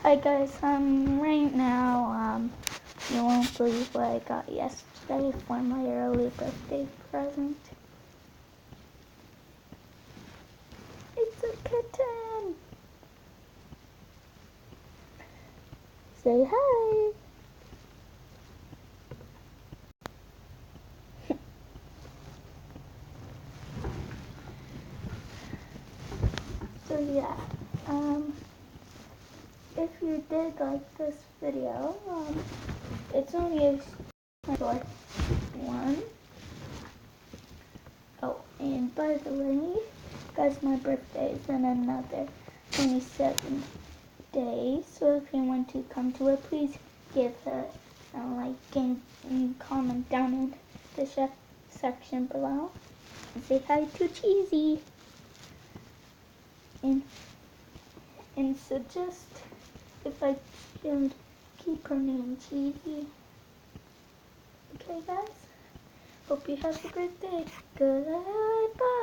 Hi guys, right now, you won't believe what I got yesterday for my early birthday present. It's a kitten! Say hi! So yeah, if you did like this video, it's only a short one. Oh, and by the way, guys, my birthday is in another 27 days, so if you want to come to it, please give a like and comment down in the section below and say hi to Cheesy and suggest if I should keep her name Cheesy. Okay guys, hope you have a great day. Goodbye.